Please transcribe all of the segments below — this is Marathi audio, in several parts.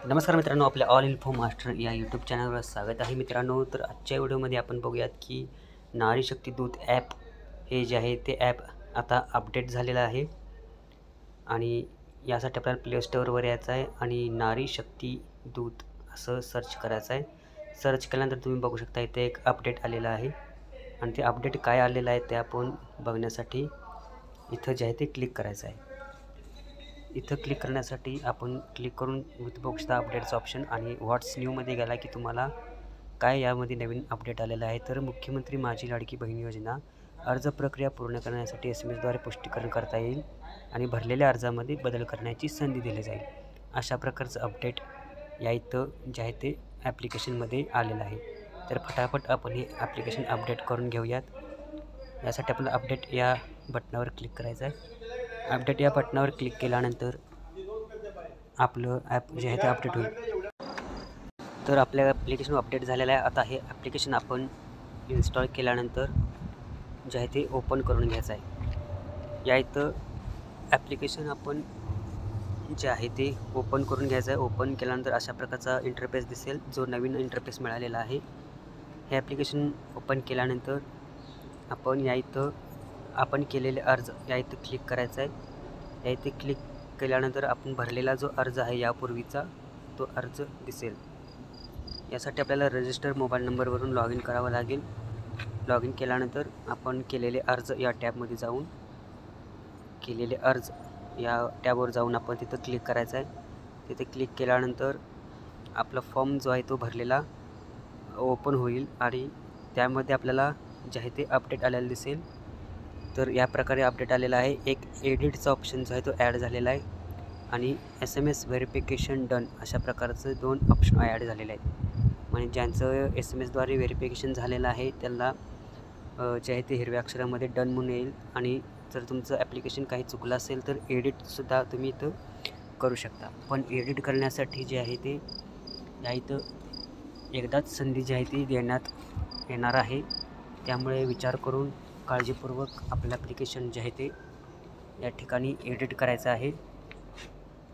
नमस्कार मित्रांनो, आपल्या ऑल इन्फो मास्टर या यूट्यूब चॅनलवर स्वागत आहे मित्रांनो. तर आजच्या व्हिडिओमध्ये आपण बघूयात की नारी शक्ती दूत ॲप हे जे आहे ते ॲप आता अपडेट झालेलं आहे आणि यासाठी आपल्याला प्ले स्टोअरवर यायचं आहे आणि नारी शक्ती दूत असं सर्च करायचं आहे. सर्च केल्यानंतर तुम्ही बघू शकता इथे एक अपडेट आलेलं आहे आणि ते अपडेट काय आलेलं आहे ते आपण बघण्यासाठी इथं जे आहे ते क्लिक करायचं आहे. इथं क्लिक करण्यासाठी आपण क्लिक करून इथं बघू शकता अपडेटचं ऑप्शन आणि व्हॉट्स न्यूमध्ये गेला की तुम्हाला काय यामध्ये नवीन अपडेट आलेलं आहे. तर मुख्यमंत्री माझी लाडकी बहीण योजना अर्ज प्रक्रिया पूर्ण करण्यासाठी SMS द्वारे पुष्टीकरण करता येईल आणि भरलेल्या अर्जामध्ये बदल करण्याची संधी दिली जाईल. अशा प्रकारचं अपडेट या इथं जे आहे ते ॲप्लिकेशनमध्ये आलेलं आहे. तर फटाफट आपण हे ॲप्लिकेशन अपडेट करून घेऊयात. यासाठी आपल्याला अपडेट या बटनावर क्लिक करायचं आहे. अपडेट या बटनावर क्लिक केल्यानंतर आपलं ॲप जे आहे ते अपडेट होईल. तर आपल्या ॲप्लिकेशन अपडेट झालेलं आहे. आता हे ॲप्लिकेशन आपण इन्स्टॉल केल्यानंतर जे आहे ते ओपन करून घ्यायचं आहे. या इथं ॲप्लिकेशन आपण जे आहे ते ओपन करून घ्यायचं आहे. ओपन केल्यानंतर अशा प्रकारचा इंटरफेस दिसेल, जो नवीन इंटरफेस मिळालेला आहे. हे ॲप्लिकेशन ओपन केल्यानंतर आपण या इथं आपण केलेले अर्ज या इथं क्लिक करायचं आहे. या इथे क्लिक केल्यानंतर आपण भरलेला जो अर्ज आहे यापूर्वीचा तो अर्ज दिसेल. यासाठी आपल्याला रजिस्टर मोबाईल नंबरवरून लॉग इन करावं लागेल. लॉग इन केल्यानंतर आपण केलेले अर्ज या टॅबमध्ये जाऊन केलेले अर्ज या टॅबवर जाऊन आपण तिथं क्लिक करायचं आहे. तिथे क्लिक केल्यानंतर आपला फॉर्म जो आहे तो भरलेला ओपन होईल आणि त्यामध्ये आपल्याला जे आहे ते अपडेट आलेलं दिसेल. तर या प्रकारे अपडेट आलेला आहे. एक एडिटचा ऑप्शन जो आहे तो ॲड झालेला आहे आणि SMS व्हेरिफिकेशन डन अशा प्रकारचं 2 ऑप्शन ॲड झालेले आहेत. म्हणजे ज्यांचं SMS द्वारे व्हेरिफिकेशन झालेलं आहे त्यांना जे आहे ते हिरव्या अक्षरामध्ये डन म्हणून येईल आणि जर तुमचं ॲप्लिकेशन काही चुकलं असेल तर एडिटसुद्धा तुम्ही इथं करू शकता. पण एडिट करण्यासाठी जे आहे ते या इथं एकदाच संधी जी आहे ती देण्यात येणार आहे. त्यामुळे विचार करून काळजीपूर्वक आपलं ॲप्लिकेशन जे आहे ते या ठिकाणी एडिट करायचं आहे.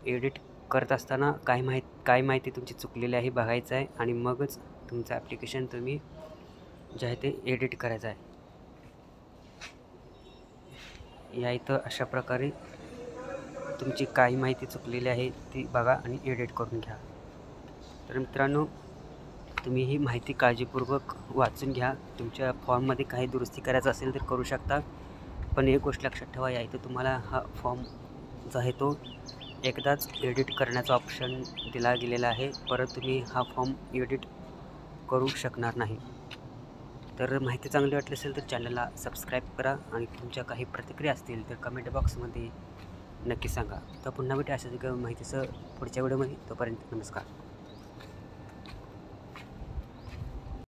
एडिट करत असताना काय माहिती तुमची चुकलेली आहे बघायचं आहे आणि मगच तुमचं ॲप्लिकेशन तुम्ही जे आहे ते एडिट करायचं आहे. या इथं अशा प्रकारे तुमची काही माहिती चुकलेली आहे ती बघा आणि एडिट करून घ्या. तर मित्रांनो, तुम्ही ही माहिती काळजीपूर्वक वाचून घ्या. तुमच्या फॉर्ममध्ये काही दुरुस्ती करायचं असेल तर करू शकता. पण एक गोष्ट लक्षात ठेवा, या इथं तुम्हाला हा फॉर्म जो आहे तो एकदाच एडिट करण्याचा ऑप्शन दिला गेलेला आहे. परत तुम्ही हा फॉर्म एडिट करू शकणार नाही. तर माहिती चांगली वाटली असेल तर चॅनलला सबस्क्राईब करा आणि तुमच्या काही प्रतिक्रिया असतील तर कमेंट बॉक्समध्ये नक्की सांगा. तर पुन्हा भेटू अशाच माहितीचं पुढच्या व्हिडिओमध्ये. तोपर्यंत नमस्कार.